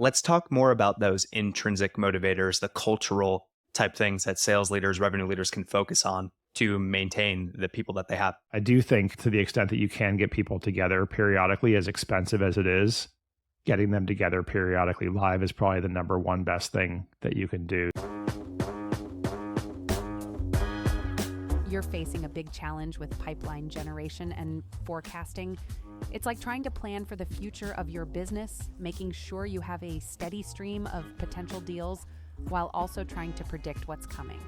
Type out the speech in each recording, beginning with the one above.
let's talk more about those intrinsic motivators, the cultural type things that sales leaders, revenue leaders can focus on to maintain the people that they have. I do think to the extent that you can get people together periodically, as expensive as it is, getting them together periodically live is probably the number one best thing that you can do. You're facing a big challenge with pipeline generation and forecasting. It's like trying to plan for the future of your business, making sure you have a steady stream of potential deals while also trying to predict what's coming.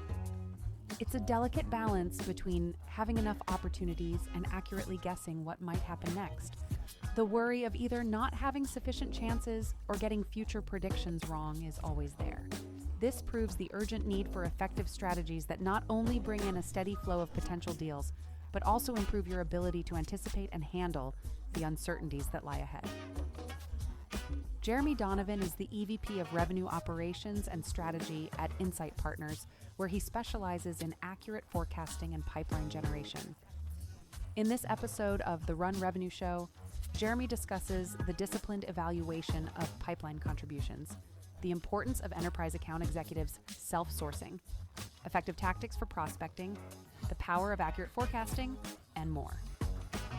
It's a delicate balance between having enough opportunities and accurately guessing what might happen next. The worry of either not having sufficient chances or getting future predictions wrong is always there. This proves the urgent need for effective strategies that not only bring in a steady flow of potential deals, but also improve your ability to anticipate and handle the uncertainties that lie ahead. Jeremey Donovan is the EVP of Revenue Operations and Strategy at Insight Partners, where he specializes in accurate forecasting and pipeline generation. In this episode of the Run Revenue Show, Jeremey discusses the disciplined evaluation of pipeline contributions, the importance of enterprise account executives self-sourcing, effective tactics for prospecting, the power of accurate forecasting, and more.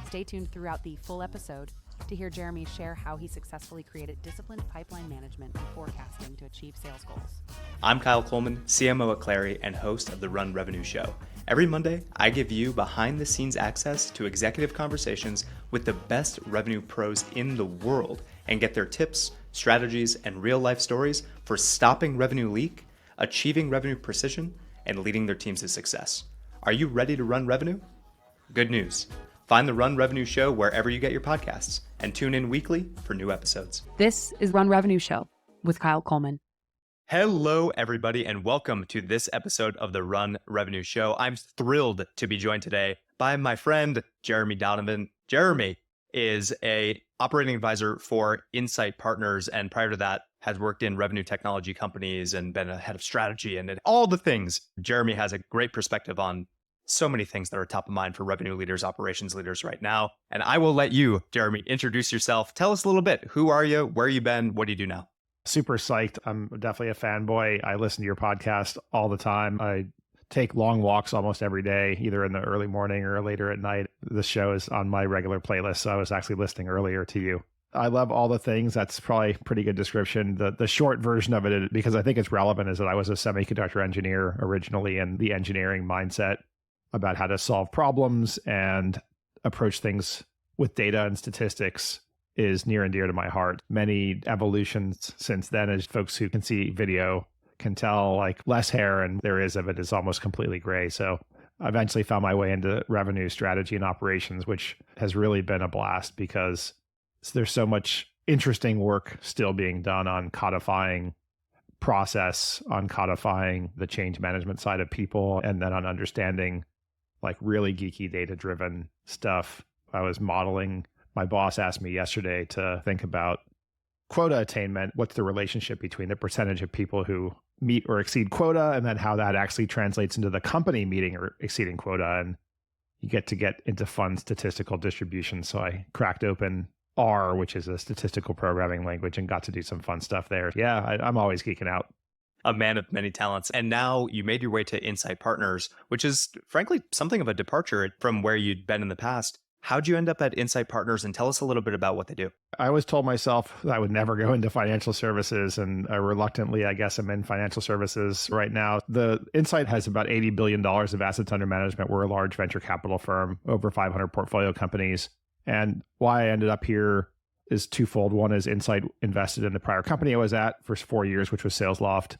Stay tuned throughout the full episode to hear Jeremey share how he successfully created disciplined pipeline management and forecasting to achieve sales goals. I'm Kyle Coleman, CMO at Clary and host of the Run Revenue Show. Every Monday, I give you behind-the-scenes access to executive conversations with the best revenue pros in the world and get their tips, strategies, and real-life stories for stopping revenue leak, achieving revenue precision, and leading their teams to success. Are you ready to run revenue? Good news. Find the Run Revenue Show wherever you get your podcasts and tune in weekly for new episodes. This is Run Revenue Show with Kyle Coleman. Hello, everybody, and welcome to this episode of the Run Revenue Show. I'm thrilled to be joined today by my friend, Jeremey Donovan. Jeremey is a operating advisor for Insight Partners, and prior to that, has worked in revenue technology companies and been a head of strategy and all the things. Jeremey has a great perspective on so many things that are top of mind for revenue leaders, operations leaders right now. And I will let you, Jeremey, introduce yourself. Tell us a little bit. Who are you? Where you been? What do you do now? Super psyched. I'm definitely a fanboy. I listen to your podcast all the time. I take long walks almost every day, either in the early morning or later at night. This show is on my regular playlist, so I was actually listening earlier to you. I love all the things. That's probably a pretty good description. The short version of it, because I think it's relevant, is that I was a semiconductor engineer originally, and the engineering mindset about how to solve problems and approach things with data and statistics is near and dear to my heart. Many evolutions since then, as folks who can see video can tell, like less hair and there is of it is almost completely gray. So I eventually found my way into revenue strategy and operations, which has really been a blast because there's so much interesting work still being done on codifying process, on codifying the change management side of people, and then on understanding like really geeky data-driven stuff. I was modeling. My boss asked me yesterday to think about quota attainment. What's the relationship between the percentage of people who meet or exceed quota, and then how that actually translates into the company meeting or exceeding quota? And you get into fun statistical distribution. So I cracked open R, which is a statistical programming language, and got to do some fun stuff there. Yeah, I'm always geeking out. A man of many talents. And now you made your way to Insight Partners, which is frankly something of a departure from where you'd been in the past. How'd you end up at Insight Partners, and tell us a little bit about what they do? I always told myself that I would never go into financial services, and reluctantly, I guess I'm in financial services right now. The Insight has about $80 billion of assets under management. We're a large venture capital firm, over 500 portfolio companies. And why I ended up here is twofold. One is Insight invested in the prior company I was at for 4 years, which was SalesLoft.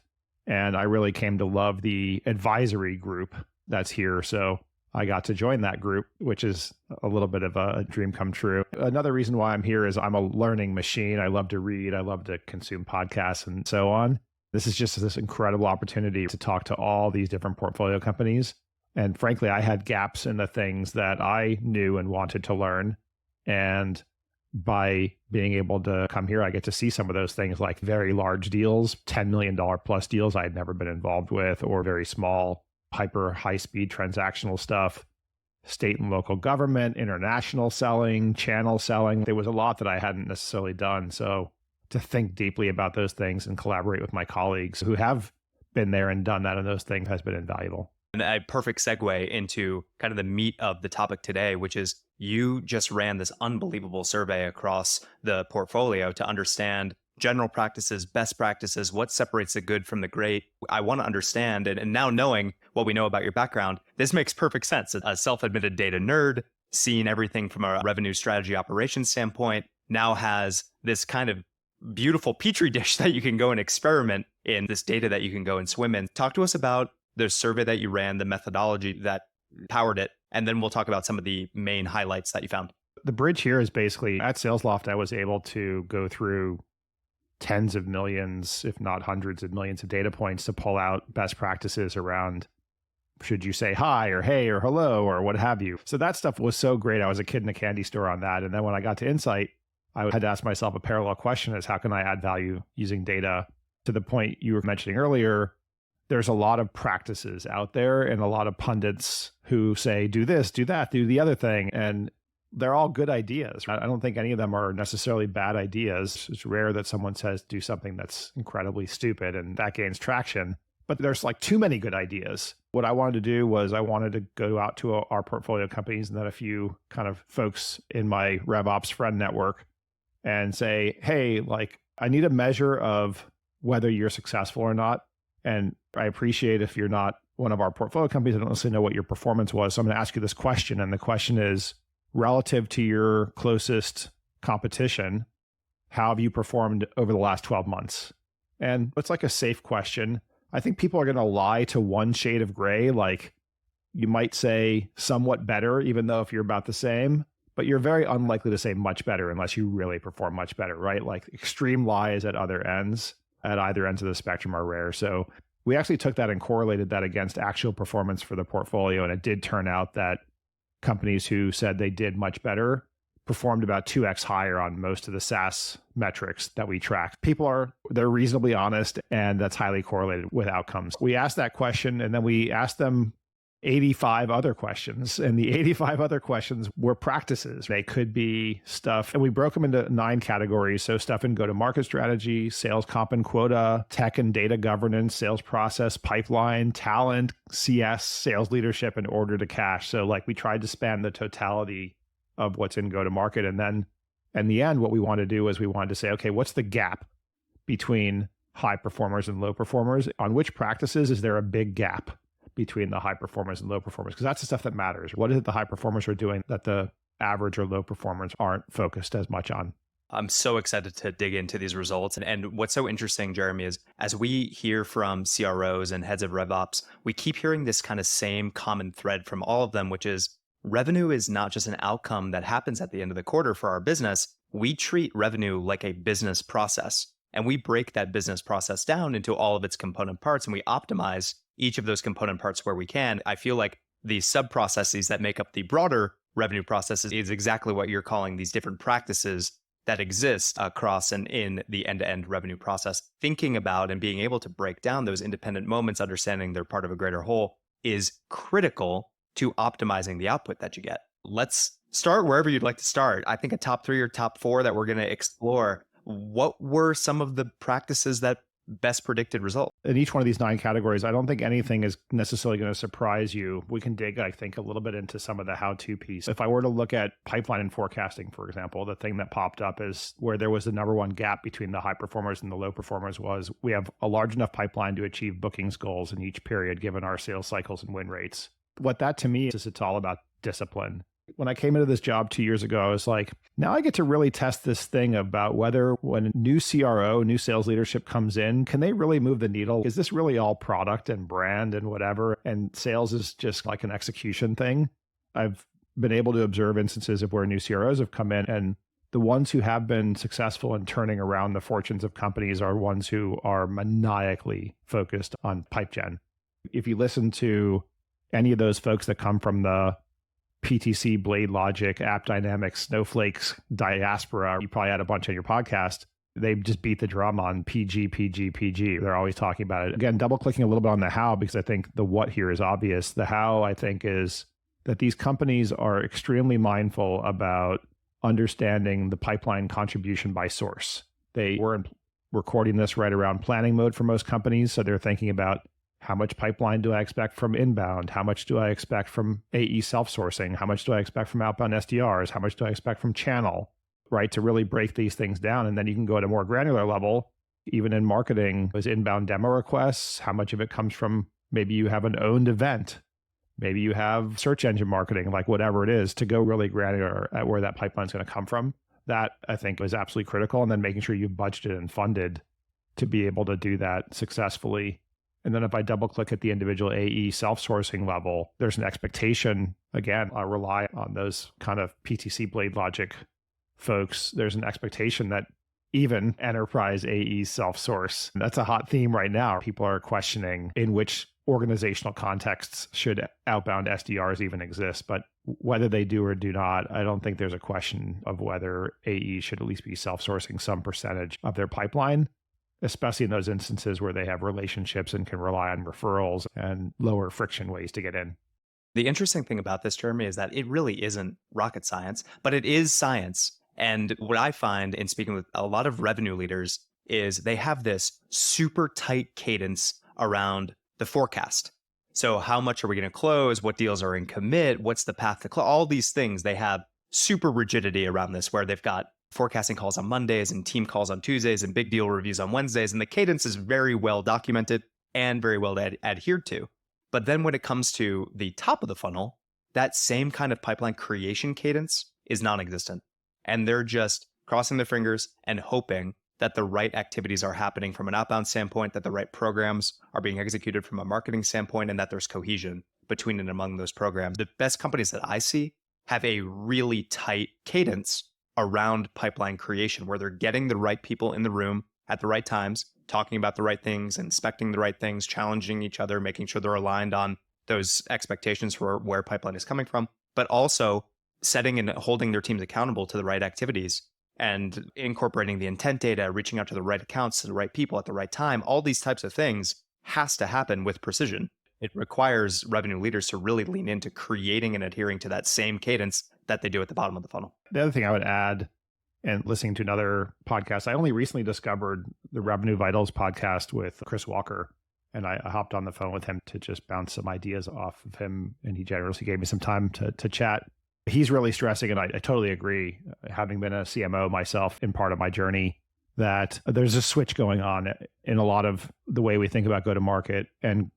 And I really came to love the advisory group that's here. So I got to join that group, which is a little bit of a dream come true. Another reason why I'm here is I'm a learning machine. I love to read. I love to consume podcasts and so on. This is just this incredible opportunity to talk to all these different portfolio companies. And frankly, I had gaps in the things that I knew and wanted to learn. And by being able to come here, I get to see some of those things, like very large deals, $10 million plus deals I had never been involved with, or very small, hyper high speed transactional stuff, state and local government, international selling, channel selling. There was a lot that I hadn't necessarily done. So to think deeply about those things and collaborate with my colleagues who have been there and done that, and those things has been invaluable. And a perfect segue into kind of the meat of the topic today, which is you just ran this unbelievable survey across the portfolio to understand general practices, best practices, what separates the good from the great. I want to understand, and now knowing what we know about your background, this makes perfect sense. A self-admitted data nerd, seeing everything from a revenue strategy operations standpoint, now has this kind of beautiful petri dish that you can go and experiment in, this data that you can go and swim in. Talk to us about the survey that you ran, the methodology that powered it, and then we'll talk about some of the main highlights that you found. The bridge here is basically at SalesLoft, I was able to go through tens of millions, if not hundreds of millions of data points to pull out best practices around should you say hi or hey or hello or what have you. So that stuff was so great. I was a kid in a candy store on that. And then when I got to Insight, I had to ask myself a parallel question is how can I add value using data? To the point you were mentioning earlier, there's a lot of practices out there and a lot of pundits who say, do this, do that, do the other thing. And they're all good ideas. I don't think any of them are necessarily bad ideas. It's rare that someone says do something that's incredibly stupid and that gains traction. But there's like too many good ideas. What I wanted to do was I wanted to go out to our portfolio companies and then a few kind of folks in my RevOps friend network and say, hey, like I need a measure of whether you're successful or not. And I appreciate if you're not one of our portfolio companies, I don't necessarily know what your performance was. So I'm going to ask you this question. And the question is, relative to your closest competition, how have you performed over the last 12 months? And it's like a safe question. I think people are going to lie to one shade of gray. Like you might say somewhat better, even though if you're about the same, but you're very unlikely to say much better unless you really perform much better, right? Like extreme lies at either ends of the spectrum are rare. So we actually took that and correlated that against actual performance for the portfolio. And it did turn out that companies who said they did much better performed about 2x higher on most of the SaaS metrics that we track. They're reasonably honest, and that's highly correlated with outcomes. We asked that question, and then we asked them 85 other questions, and the 85 other questions were practices. They could be stuff, and we broke them into 9 categories. So stuff in go-to-market strategy, sales comp and quota, tech and data governance, sales process, pipeline, talent, CS, sales leadership, and order to cash. So like we tried to span the totality of what's in go-to-market. And then in the end, what we wanted to do is we wanted to say, okay, what's the gap between high performers and low performers? On which practices is there a big gap between the high performers and low performers? Because that's the stuff that matters. What is it the high performers are doing that the average or low performers aren't focused as much on? I'm so excited to dig into these results. And what's so interesting, Jeremy, is as we hear from CROs and heads of RevOps, we keep hearing this kind of same common thread from all of them, which is revenue is not just an outcome that happens at the end of the quarter for our business. We treat revenue like a business process, and we break that business process down into all of its component parts, and we optimize each of those component parts where we can. I feel like the sub-processes that make up the broader revenue processes is exactly what you're calling these different practices that exist across and in the end-to-end revenue process. Thinking about and being able to break down those independent moments, understanding they're part of a greater whole, is critical to optimizing the output that you get. Let's start wherever you'd like to start. I think a top 3 or top 4 that we're going to explore. What were some of the practices that best predicted results? In each one of these 9 categories, I don't think anything is necessarily going to surprise you. We can dig, I think, a little bit into some of the how-to piece. If I were to look at pipeline and forecasting, for example, the thing that popped up is where there was the number one gap between the high performers and the low performers was we have a large enough pipeline to achieve bookings goals in each period, given our sales cycles and win rates. What that to me is it's all about discipline. When I came into this job 2 years ago, I was like, now I get to really test this thing about whether when a new CRO, new sales leadership comes in, can they really move the needle? Is this really all product and brand and whatever? And sales is just like an execution thing. I've been able to observe instances of where new CROs have come in, and the ones who have been successful in turning around the fortunes of companies are ones who are maniacally focused on pipe gen. If you listen to any of those folks that come from the PTC, Blade Logic, App Dynamics, Snowflake's diaspora, you probably had a bunch on your podcast. They just beat the drum on PG, PG, PG. They're always talking about it. Again, double clicking a little bit on the how, because I think the what here is obvious. The how, I think, is that these companies are extremely mindful about understanding the pipeline contribution by source. They were recording this right around planning mode for most companies. So they're thinking about how much pipeline do I expect from inbound? How much do I expect from AE self-sourcing? How much do I expect from outbound SDRs? How much do I expect from channel, right? To really break these things down. And then you can go at a more granular level, even in marketing, those inbound demo requests, how much of it comes from maybe you have an owned event, maybe you have search engine marketing, like whatever it is, to go really granular at where that pipeline is going to come from. That I think is absolutely critical. And then making sure you've budgeted and funded to be able to do that successfully. And then if I double click at the individual AE self-sourcing level, there's an expectation. Again, I rely on those kind of PTC Blade Logic folks. There's an expectation that even enterprise AE self-source, that's a hot theme right now. People are questioning in which organizational contexts should outbound SDRs even exist. But whether they do or do not, I don't think there's a question of whether AE should at least be self-sourcing some percentage of their pipeline, especially in those instances where they have relationships and can rely on referrals and lower friction ways to get in. The interesting thing about this, Jeremy, is that it really isn't rocket science, but it is science. And what I find in speaking with a lot of revenue leaders is they have this super tight cadence around the forecast. So how much are we going to close? What deals are in commit? What's the path to close? All these things, they have super rigidity around this, where they've got forecasting calls on Mondays and team calls on Tuesdays and big deal reviews on Wednesdays. And the cadence is very well documented and very well adhered to. But then when it comes to the top of the funnel, that same kind of pipeline creation cadence is non-existent. And they're just crossing their fingers and hoping that the right activities are happening from an outbound standpoint, that the right programs are being executed from a marketing standpoint, and that there's cohesion between and among those programs. The best companies that I see have a really tight cadence around pipeline creation, where they're getting the right people in the room at the right times, talking about the right things, inspecting the right things, challenging each other, making sure they're aligned on those expectations for where pipeline is coming from, but also setting and holding their teams accountable to the right activities and incorporating the intent data, reaching out to the right accounts, to the right people at the right time. All these types of things has to happen with precision. It requires revenue leaders to really lean into creating and adhering to that same cadence that they do at the bottom of the funnel. The other thing I would add, and listening to another podcast, I only recently discovered the Revenue Vitals podcast with Chris Walker. And I hopped on the phone with him to just bounce some ideas off of him. And he generously gave me some time to chat. He's really stressing, and I totally agree, having been a CMO myself in part of my journey, that there's a switch going on in a lot of the way we think about go-to-market. And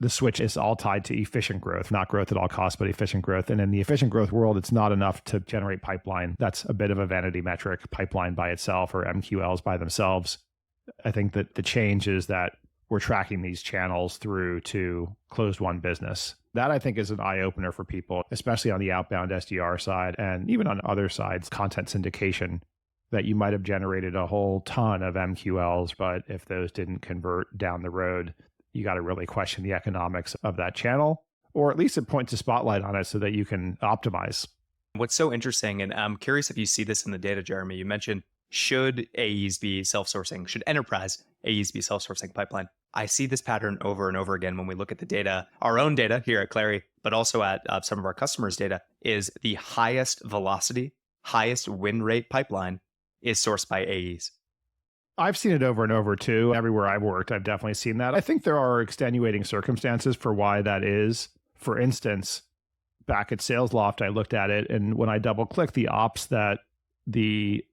the switch is all tied to efficient growth, not growth at all costs, but efficient growth. And in the efficient growth world, it's not enough to generate pipeline. That's a bit of a vanity metric, pipeline by itself or MQLs by themselves. I think that the change is that we're tracking these channels through to closed won business. That I think is an eye opener for people, especially on the outbound SDR side and even on other sides, content syndication, that you might have generated a whole ton of MQLs, but if those didn't convert down the road, you got to really question the economics of that channel, or at least it points a spotlight on it so that you can optimize. What's so interesting, and I'm curious if you see this in the data, Jeremy, you mentioned, should AEs be self-sourcing? Should enterprise AEs be self-sourcing pipeline? I see this pattern over and over again when we look at the data, our own data here at Clary, but also at some of our customers' data, is the highest velocity, highest win rate pipeline is sourced by AEs. I've seen it over and over too. Everywhere I've worked, I've definitely seen that. I think there are extenuating circumstances for why that is. For instance, back at SalesLoft, I looked at it, and when I double clicked, the ops that the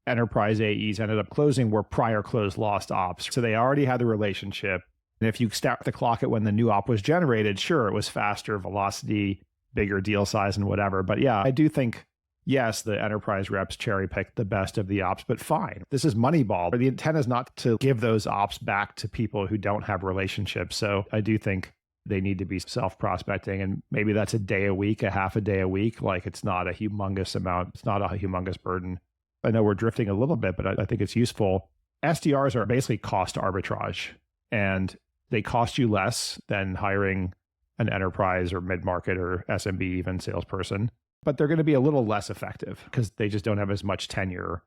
enterprise AEs ended up closing were prior closed lost ops. So they already had the relationship. And if you start the clock at when the new op was generated, sure, it was faster, velocity, bigger deal size and whatever. But yeah, I do think, yes, the enterprise reps cherry picked the best of the ops, but fine. This is Moneyball. The intent is not to give those ops back to people who don't have relationships. So I do think they need to be self-prospecting, and maybe that's a day a week, a half a day a week. Like, it's not a humongous amount. It's not a humongous burden. I know we're drifting a little bit, but I think it's useful. SDRs are basically cost arbitrage, and they cost you less than hiring an enterprise or mid-market or SMB even salesperson, but they're going to be a little less effective because they just don't have as much tenure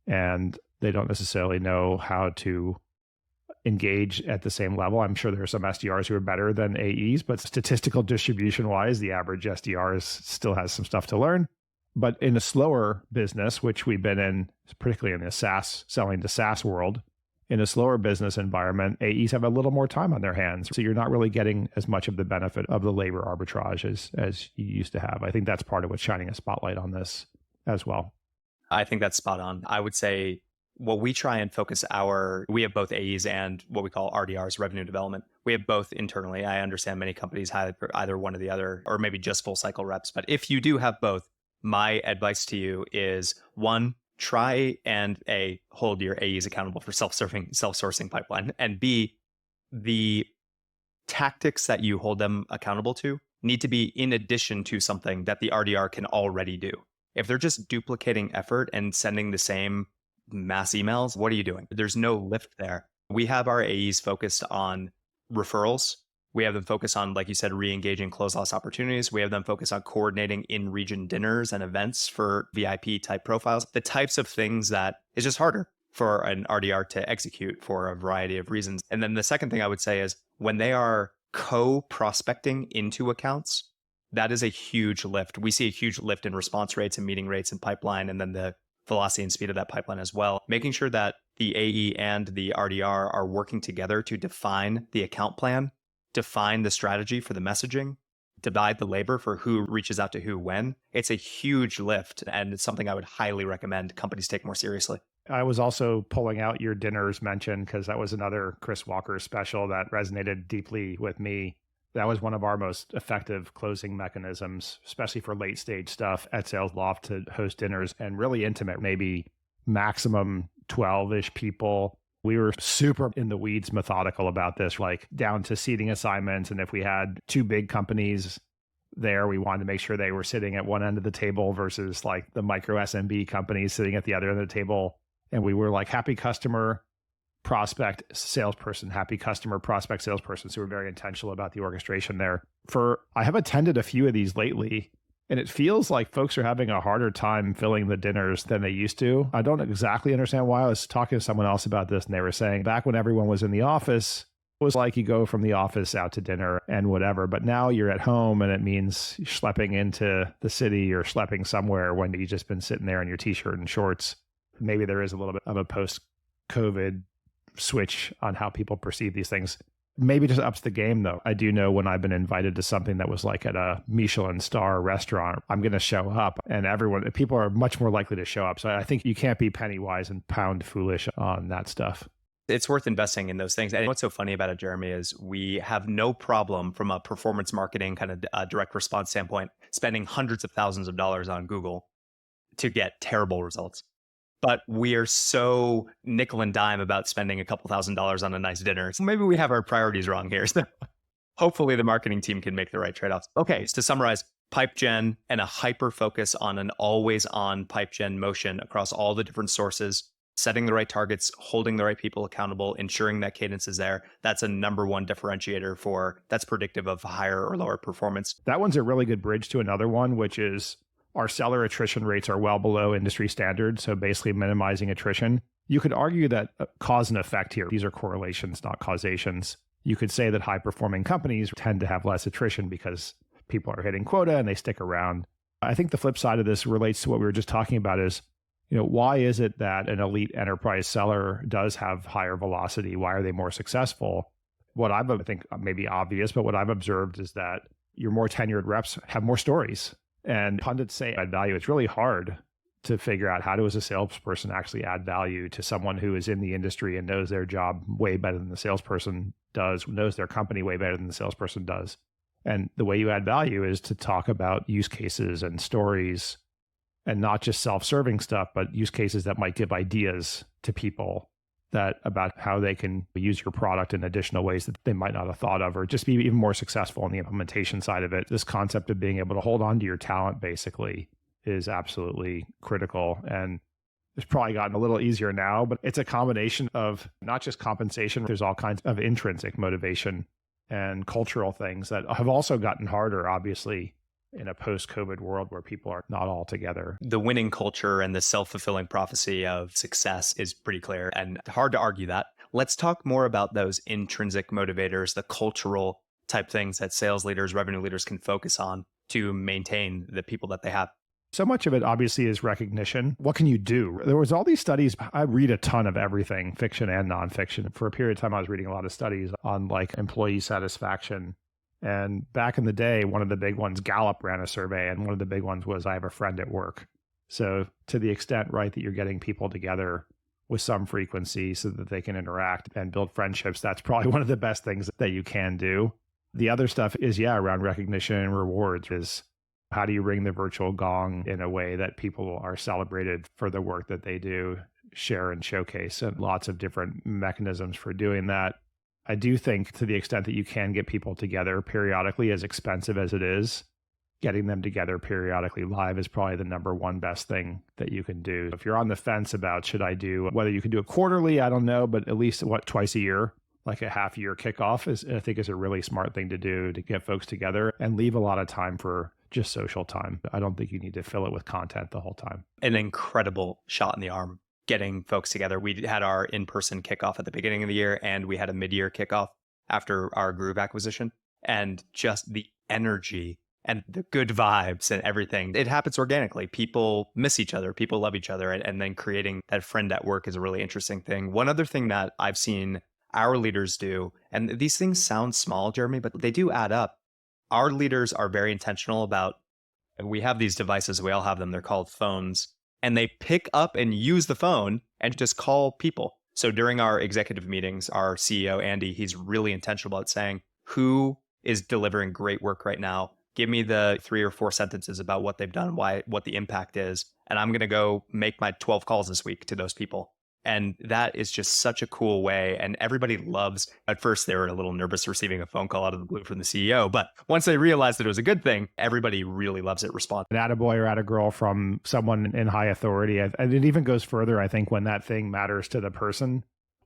and they don't necessarily know how to engage at the same level. I'm sure there are some SDRs who are better than AEs, but statistical distribution wise, the average SDR still has some stuff to learn. But in a slower business, which we've been in, particularly in the SaaS, selling to SaaS world, in a slower business environment, AEs have a little more time on their hands. So you're not really getting as much of the benefit of the labor arbitrage as you used to have. I think that's part of what's shining a spotlight on this as well. I think that's spot on. I would say what we try and focus we have both AEs and what we call RDRs, revenue development. We have both internally. I understand many companies have either one or the other, or maybe just full cycle reps. But if you do have both, my advice to you is one, try and hold your AEs accountable for self-sourcing pipeline. And B, the tactics that you hold them accountable to need to be in addition to something that the RDR can already do. If they're just duplicating effort and sending the same mass emails, what are you doing? There's no lift there. We have our AEs focused on referrals. We have them focused on, like you said, re-engaging close loss opportunities. We have them focused on coordinating in-region dinners and events for VIP type profiles. The types of things that is just harder for an RDR to execute for a variety of reasons. And then the second thing I would say is when they are co-prospecting into accounts, that is a huge lift. We see a huge lift in response rates and meeting rates and pipeline, and then the velocity and speed of that pipeline as well. Making sure that the AE and the RDR are working together to define the account plan, define the strategy for the messaging, divide the labor for who reaches out to who when. It's a huge lift, and it's something I would highly recommend companies take more seriously. I was also pulling out your dinners mention because that was another Chris Walker special that resonated deeply with me. That was one of our most effective closing mechanisms, especially for late stage stuff at Sales Loft, to host dinners and really intimate, maybe maximum 12-ish people. We were super in the weeds methodical about this, like down to seating assignments. And if we had two big companies there, we wanted to make sure they were sitting at one end of the table versus like the micro SMB companies sitting at the other end of the table. And we were like happy customer, prospect, salesperson, happy customer, prospect, salesperson. So we're very intentional about the orchestration there. I have attended a few of these lately, and it feels like folks are having a harder time filling the dinners than they used to. I don't exactly understand why. I was talking to someone else about this, and they were saying back when everyone was in the office, it was like you go from the office out to dinner and whatever. But now you're at home, and it means you're schlepping into the city or schlepping somewhere when you've just been sitting there in your t-shirt and shorts. Maybe there is a little bit of a post-COVID switch on how people perceive these things. Maybe just ups the game, though. I do know when I've been invited to something that was like at a Michelin star restaurant, I'm going to show up, and people are much more likely to show up. So I think you can't be penny wise and pound foolish on that stuff. It's worth investing in those things. And what's so funny about it, Jeremy, is we have no problem from a performance marketing kind of direct response standpoint, spending hundreds of thousands of dollars on Google to get terrible results. But we are so nickel and dime about spending a couple $1,000s on a nice dinner. So maybe we have our priorities wrong here. So hopefully the marketing team can make the right trade-offs. Okay, so to summarize, pipe gen and a hyper focus on an always on pipe gen motion across all the different sources, setting the right targets, holding the right people accountable, ensuring that cadence is there. That's a number one differentiator that's predictive of higher or lower performance. That one's a really good bridge to another one, which is our seller attrition rates are well below industry standards, so basically minimizing attrition. You could argue that cause and effect here. These are correlations, not causations. You could say that high-performing companies tend to have less attrition because people are hitting quota and they stick around. I think the flip side of this relates to what we were just talking about is, why is it that an elite enterprise seller does have higher velocity? Why are they more successful? I think maybe obvious, but what I've observed is that your more tenured reps have more stories. And pundits say add value. It's really hard to figure out how does a salesperson actually add value to someone who is in the industry and knows their job way better than the salesperson does, knows their company way better than the salesperson does. And the way you add value is to talk about use cases and stories, and not just self-serving stuff, but use cases that might give ideas to people about how they can use your product in additional ways that they might not have thought of, or just be even more successful on the implementation side of it. This concept of being able to hold on to your talent basically is absolutely critical. And it's probably gotten a little easier now, but it's a combination of not just compensation. There's all kinds of intrinsic motivation and cultural things that have also gotten harder, obviously, in a post-COVID world where people are not all together. The winning culture and the self-fulfilling prophecy of success is pretty clear and hard to argue that. Let's talk more about those intrinsic motivators, the cultural type things that sales leaders, revenue leaders can focus on to maintain the people that they have. So much of it obviously is recognition. What can you do? There was all these studies. I read a ton of everything, fiction and nonfiction. For a period of time, I was reading a lot of studies on like employee satisfaction. And back in the day, one of the big ones, Gallup ran a survey, and one of the big ones was, I have a friend at work. So to the extent, right, that you're getting people together with some frequency so that they can interact and build friendships, that's probably one of the best things that you can do. The other stuff is, around recognition and rewards is, how do you ring the virtual gong in a way that people are celebrated for the work that they do, share and showcase, and lots of different mechanisms for doing that. I do think to the extent that you can get people together periodically, as expensive as it is, getting them together periodically live is probably the number one best thing that you can do. If you're on the fence about whether you can do it quarterly, I don't know, but at least twice a year, like a half year kickoff I think is a really smart thing to do to get folks together and leave a lot of time for just social time. I don't think you need to fill it with content the whole time. An incredible shot in the arm getting folks together. We had our in-person kickoff at the beginning of the year, and we had a mid-year kickoff after our Groove acquisition. And just the energy and the good vibes and everything, it happens organically. People miss each other, people love each other, and then creating that friend at work is a really interesting thing. One other thing that I've seen our leaders do, and these things sound small, Jeremy, but they do add up. Our leaders are very intentional about, we have these devices, we all have them, they're called phones, and they pick up and use the phone and just call people. So during our executive meetings, our CEO, Andy, he's really intentional about saying, who is delivering great work right now? Give me the 3 or 4 sentences about what they've done, what the impact is, and I'm going to go make my 12 calls this week to those people. And that is just such a cool way. And everybody loves, at first they were a little nervous receiving a phone call out of the blue from the CEO, but once they realized that it was a good thing, everybody really loves it, respond. An attaboy or attagirl from someone in high authority. And it even goes further, I think, when that thing matters to the person.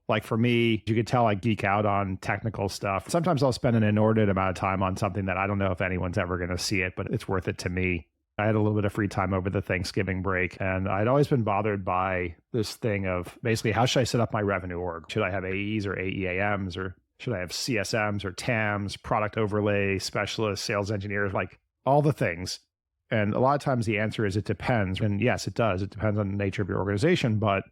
Like for me, you could tell I geek out on technical stuff. Sometimes I'll spend an inordinate amount of time on something that I don't know if anyone's ever going to see it, but it's worth it to me. I had a little bit of free time over the Thanksgiving break, and I'd always been bothered by this thing of basically, how should I set up my revenue org? Should I have AEs or AEAMs, or should I have CSMs or TAMs, product overlay specialists, sales engineers, like all the things? And a lot of times the answer is it depends. And yes, it does. It depends on the nature of your organization, but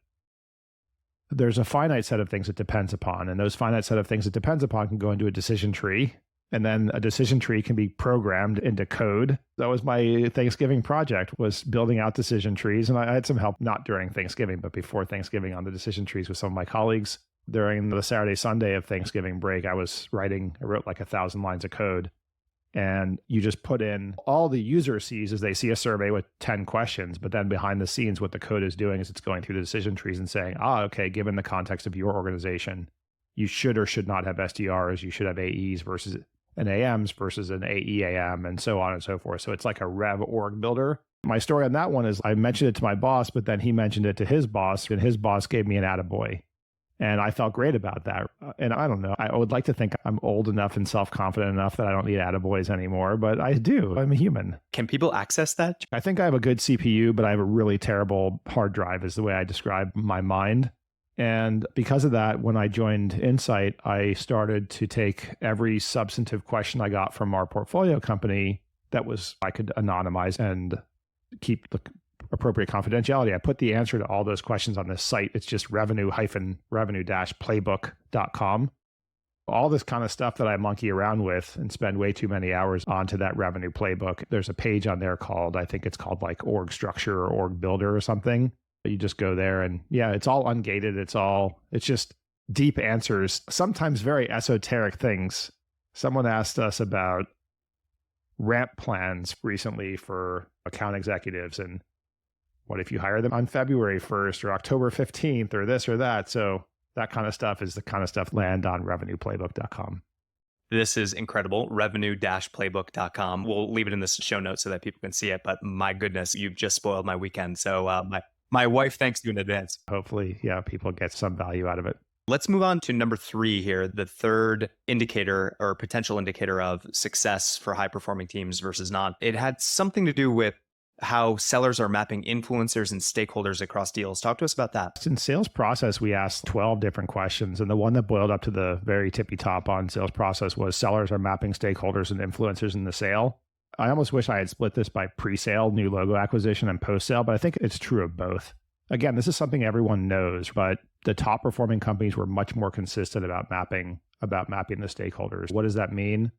there's a finite set of things it depends upon. And those finite set of things it depends upon can go into a decision tree. And then a decision tree can be programmed into code. That was my Thanksgiving project, was building out decision trees. And I had some help, not during Thanksgiving, but before Thanksgiving on the decision trees with some of my colleagues. During the Saturday, Sunday of Thanksgiving break, I wrote like 1,000 lines of code. And you just put in, all the user sees is they see a survey with 10 questions, but then behind the scenes, what the code is doing is it's going through the decision trees and saying, okay, given the context of your organization, you should or should not have SDRs, you should have AEs versus an AMs versus an AEAM, and so on and so forth. So it's like a rev org builder. My story on that one is I mentioned it to my boss, but then he mentioned it to his boss, and his boss gave me an attaboy. And I felt great about that. And I don't know, I would like to think I'm old enough and self-confident enough that I don't need attaboys anymore, but I do. I'm a human. Can people access that? I think I have a good CPU, but I have a really terrible hard drive is the way I describe my mind. And because of that, when I joined Insight, I started to take every substantive question I got from our portfolio company I could anonymize and keep the appropriate confidentiality. I put the answer to all those questions on this site. It's just revenue-playbook.com. All this kind of stuff that I monkey around with and spend way too many hours onto that revenue playbook. There's a page on there I think it's called like org structure or org builder or something. You just go there and it's all ungated. It's just deep answers, sometimes very esoteric things. Someone asked us about ramp plans recently for account executives. And what if you hire them on February 1st or October 15th or this or that? So that kind of stuff is the kind of stuff land on revenue-playbook.com. This is incredible. Revenue-playbook.com. We'll leave it in the show notes so that people can see it. But my goodness, you've just spoiled my weekend. So my wife thanks you in advance. Hopefully, people get some value out of it. Let's move on to number 3 here, the third indicator or potential indicator of success for high-performing teams versus not. It had something to do with how sellers are mapping influencers and stakeholders across deals. Talk to us about that. In sales process, we asked 12 different questions. And the one that boiled up to the very tippy top on sales process was sellers are mapping stakeholders and influencers in the sale. I almost wish I had split this by pre-sale, new logo acquisition, and post-sale, but I think it's true of both. Again, this is something everyone knows, but the top performing companies were much more consistent about mapping the stakeholders. What does that mean?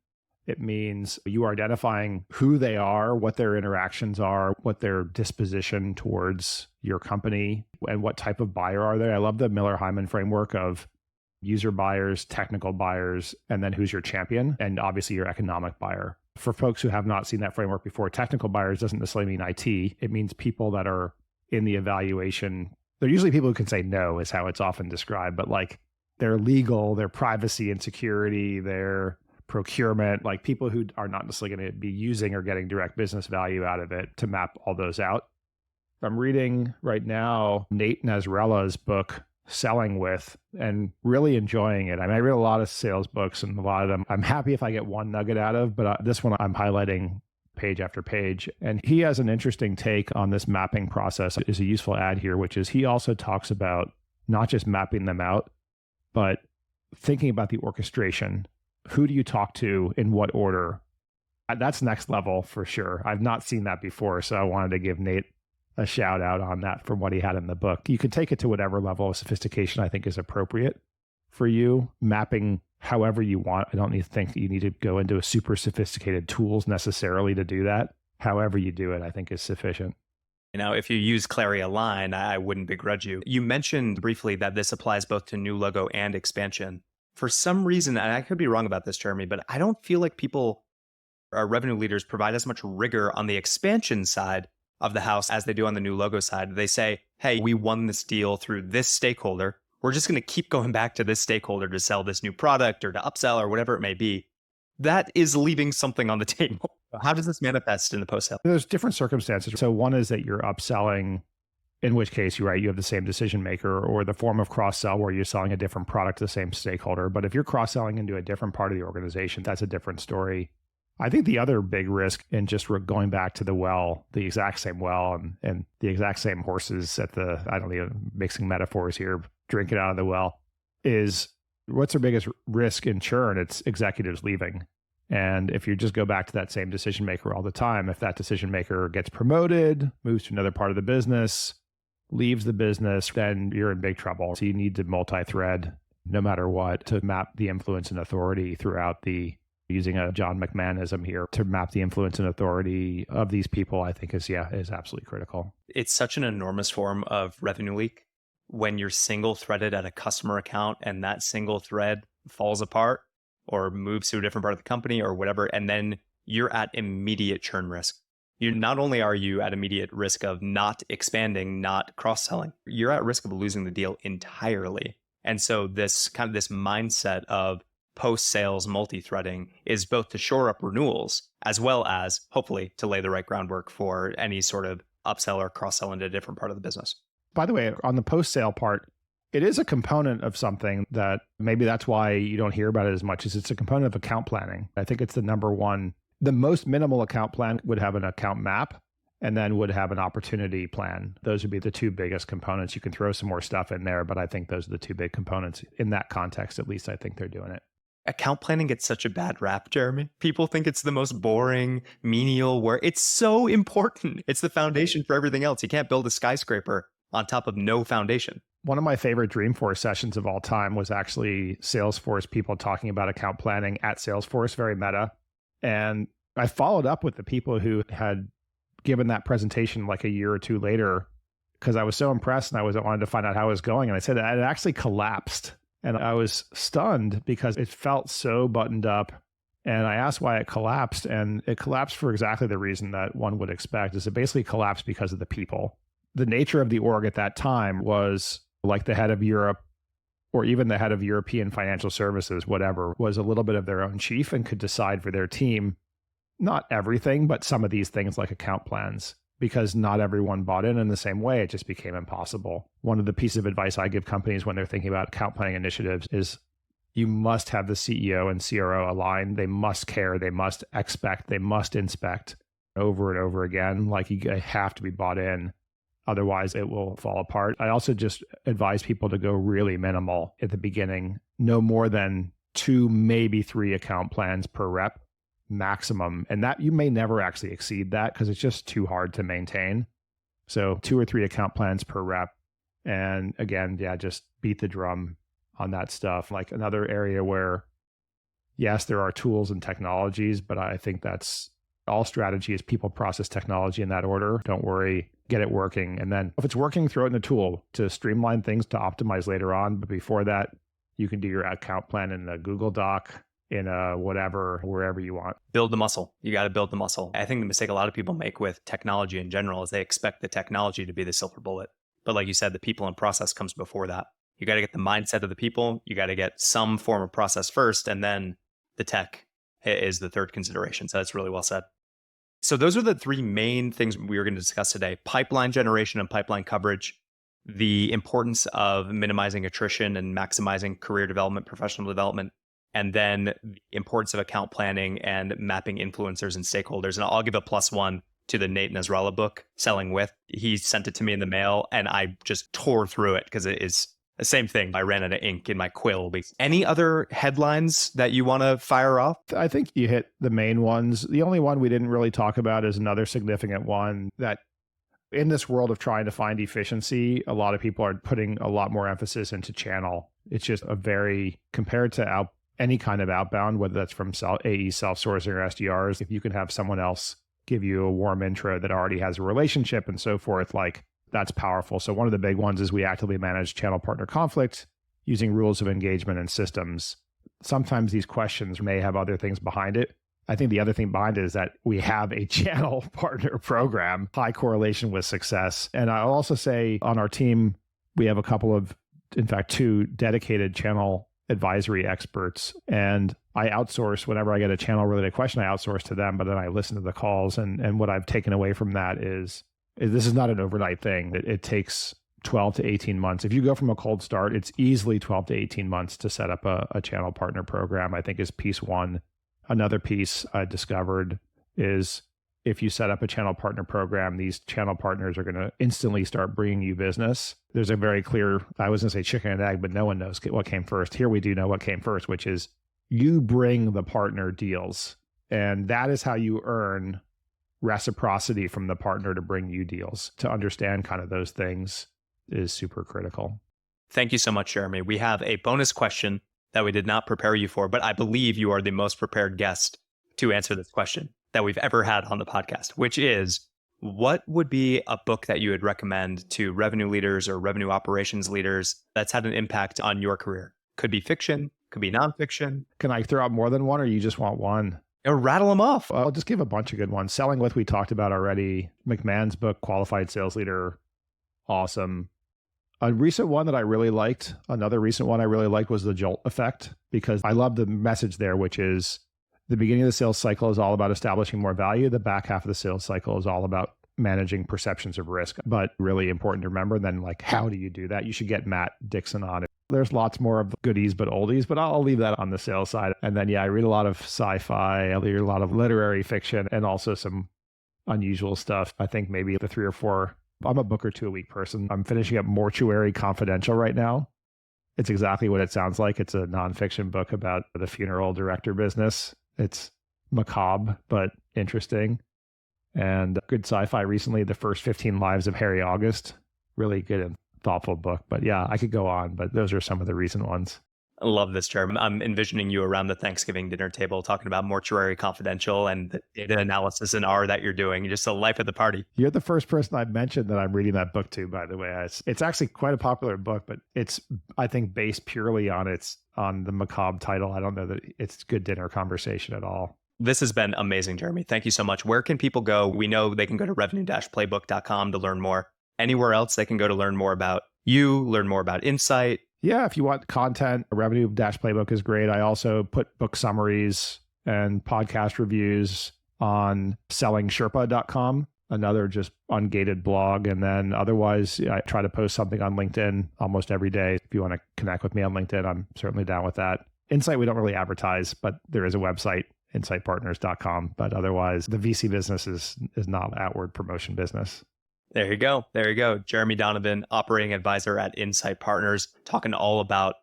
It means you are identifying who they are, what their interactions are, what their disposition towards your company, and what type of buyer are they. I love the Miller-Hyman framework of user buyers, technical buyers, and then who's your champion, and obviously your economic buyer. For folks who have not seen that framework before, technical buyers doesn't necessarily mean IT. It means people that are in the evaluation. They're usually people who can say no, is how it's often described, but like their legal, their privacy and security, their procurement, like people who are not necessarily going to be using or getting direct business value out of it, to map all those out. I'm reading right now Nate Nasrella's book, Selling With, and really enjoying it. I mean, I read a lot of sales books, and a lot of them I'm happy if I get one nugget out of, but this one I'm highlighting page after page. And he has an interesting take on this mapping process. Is a useful add here, which is he also talks about not just mapping them out, but thinking about the orchestration. Who do you talk to in what order? That's next level for sure. I've not seen that before, so I wanted to give Nate a shout out on that from what he had in the book. You can take it to whatever level of sophistication I think is appropriate for you, mapping however you want. I don't think you need to go into a super sophisticated tools necessarily to do that. However you do it, I think is sufficient. Now, if you use Clary Align, I wouldn't begrudge you. You mentioned briefly that this applies both to new logo and expansion. For some reason, and I could be wrong about this, Jeremy, but I don't feel like our revenue leaders provide as much rigor on the expansion side of the house as they do on the new logo side. They say, hey, we won this deal through this stakeholder. We're just going to keep going back to this stakeholder to sell this new product or to upsell or whatever it may be. That is leaving something on the table. How does this manifest in the post-sale? There's different circumstances. So one is that you're upselling, in which case you're right, you have the same decision maker, or the form of cross-sell where you're selling a different product to the same stakeholder. But if you're cross-selling into a different part of the organization, that's a different story. I think the other big risk in just going back to the exact same well and the exact same horses I don't know, mixing metaphors here, drinking out of the well, is what's their biggest risk in churn? It's executives leaving. And if you just go back to that same decision maker all the time, if that decision maker gets promoted, moves to another part of the business, leaves the business, then you're in big trouble. So you need to multi-thread no matter what to map the influence and authority throughout using a John McMahonism here, to map the influence and authority of these people, I think is absolutely critical. It's such an enormous form of revenue leak when you're single threaded at a customer account and that single thread falls apart or moves to a different part of the company or whatever, and then you're at immediate churn risk. Not only are you at immediate risk of not expanding, not cross-selling, you're at risk of losing the deal entirely. And so this mindset of post-sales multi-threading is both to shore up renewals as well as hopefully to lay the right groundwork for any sort of upsell or cross-sell into a different part of the business. By the way, on the post-sale part, it is a component of something that maybe that's why you don't hear about it as much, is it's a component of account planning. I think it's the number one. The most minimal account plan would have an account map and then would have an opportunity plan. Those would be the two biggest components. You can throw some more stuff in there, but I think those are the two big components. In that context, at least, I think they're doing it. Account planning gets such a bad rap, Jeremy. People think it's the most boring, menial work. It's so important. It's the foundation for everything else. You can't build a skyscraper on top of no foundation. One of my favorite Dreamforce sessions of all time was actually Salesforce people talking about account planning at Salesforce, very meta. And I followed up with the people who had given that presentation like a year or two later, because I was so impressed and I wanted to find out how it was going. And I said that it actually collapsed. And I was stunned because it felt so buttoned up. And I asked why it collapsed. And it collapsed for exactly the reason that one would expect, is it basically collapsed because of the people. The nature of the org at that time was like the head of Europe, or even the head of European financial services, whatever, was a little bit of their own chief and could decide for their team, not everything, but some of these things like account plans, because not everyone bought in the same way. It just became impossible. One of the pieces of advice I give companies when they're thinking about account planning initiatives is you must have the CEO and CRO aligned. They must care. They must expect. They must inspect over and over again. Like you have to be bought in. Otherwise, it will fall apart. I also just advise people to go really minimal at the beginning. No more than 2, maybe 3 account plans per rep maximum. And that you may never actually exceed that because it's just too hard to maintain. So 2 or 3 account plans per rep. And again, yeah, just beat the drum on that stuff. Like another area where, yes, there are tools and technologies, but I think that's all strategy is people, process, technology in that order. Don't worry, get it working. And then if it's working, throw it in the tool to streamline things to optimize later on. But before that, you can do your account plan in a Google Doc, in a whatever, wherever you want. Build the muscle. You got to build the muscle. I think the mistake a lot of people make with technology in general is they expect the technology to be the silver bullet. But like you said, the people and process comes before that. You got to get the mindset of the people. You got to get some form of process first, and then the tech is the third consideration. So that's really well said. So those are the 3 main things we were going to discuss today: pipeline generation and pipeline coverage, the importance of minimizing attrition and maximizing career development, professional development, and then the importance of account planning and mapping influencers and stakeholders. And I'll give a +1 to the Nate Nasrallah book, Selling With. He sent it to me in the mail and I just tore through it because it is the same thing. I ran out of ink in my quill. Any other headlines that you want to fire off? I think you hit the main ones. The only one we didn't really talk about is another significant one that in this world of trying to find efficiency, a lot of people are putting a lot more emphasis into channel. It's just a very, compared to any kind of outbound, whether that's from AE self-sourcing or SDRs, if you can have someone else give you a warm intro that already has a relationship and so forth, like that's powerful. So one of the big ones is we actively manage channel partner conflict using rules of engagement and systems. Sometimes these questions may have other things behind it. I think the other thing behind it is that we have a channel partner program, high correlation with success. And I'll also say on our team, we have a couple of, in fact, 2 dedicated channel advisory experts. And I outsource whenever I get a channel related question, I outsource to them, but then I listen to the calls. And what I've taken away from that is this is not an overnight thing. It takes 12 to 18 months. If you go from a cold start, it's easily 12 to 18 months to set up a channel partner program, I think is piece 1. Another piece I discovered is if you set up a channel partner program, these channel partners are going to instantly start bringing you business. There's a very clear, I was going to say chicken and egg, but no one knows what came first. Here we do know what came first, which is you bring the partner deals. And that is how you earn reciprocity from the partner to bring you deals. To understand kind of those things is super critical. Thank you so much, Jeremy. We have a bonus question that we did not prepare you for, but I believe you are the most prepared guest to answer this question that we've ever had on the podcast, which is, what would be a book that you would recommend to revenue leaders or revenue operations leaders that's had an impact on your career? Could be fiction, could be nonfiction. Can I throw out more than one, or you just want one? Or rattle them off. I'll just give a bunch of good ones. Selling With, we talked about already. McMahon's book, Qualified Sales Leader, awesome. A recent one that I really liked, another recent one I really liked was The Jolt Effect, because I love the message there, which is the beginning of the sales cycle is all about establishing more value. The back half of the sales cycle is all about managing perceptions of risk, but really important to remember. Then, like, how do you do that? You should get Matt Dixon on it. There's lots more of goodies, but oldies, but I'll leave that on the sales side. And then, yeah, I read a lot of sci-fi, I read a lot of literary fiction, and also some unusual stuff. I think maybe the 3 or 4, I'm a book or 2 a week person. I'm finishing up Mortuary Confidential right now. It's exactly what it sounds like. It's a nonfiction book about the funeral director business. It's macabre, but interesting. And good sci-fi recently, The First 15 Lives of Harry August. Really good and thoughtful book. But yeah, I could go on, but those are some of the recent ones. I love this, Jeremy. I'm envisioning you around the Thanksgiving dinner table talking about Mortuary Confidential and the data analysis and R that you're doing. Just the life of the party. You're the first person I've mentioned that I'm reading that book to, by the way. It's actually quite a popular book, but it's, I think, based purely on the macabre title. I don't know that it's good dinner conversation at all. This has been amazing, Jeremy. Thank you so much. Where can people go? We know they can go to revenue-playbook.com to learn more. Anywhere else they can go to learn more about you, learn more about Insight? Yeah, if you want content, Revenue-Playbook is great. I also put book summaries and podcast reviews on sellingsherpa.com, another just ungated blog. And then otherwise, I try to post something on LinkedIn almost every day. If you want to connect with me on LinkedIn, I'm certainly down with that. Insight, we don't really advertise, but there is a website, insightpartners.com. But otherwise, the VC business is not outward promotion business. There you go. There you go. Jeremey Donovan, operating advisor at Insight Partners, talking all about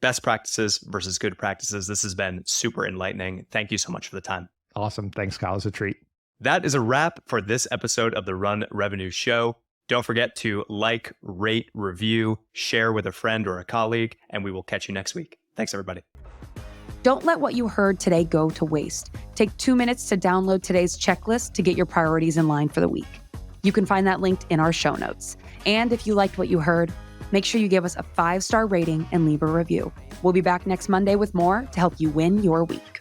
best practices versus good practices. This has been super enlightening. Thank you so much for the time. Awesome. Thanks, Kyle. It's a treat. That is a wrap for this episode of the Run Revenue Show. Don't forget to like, rate, review, share with a friend or a colleague, and we will catch you next week. Thanks, everybody. Don't let what you heard today go to waste. Take 2 minutes to download today's checklist to get your priorities in line for the week. You can find that linked in our show notes. And if you liked what you heard, make sure you give us a 5-star rating and leave a review. We'll be back next Monday with more to help you win your week.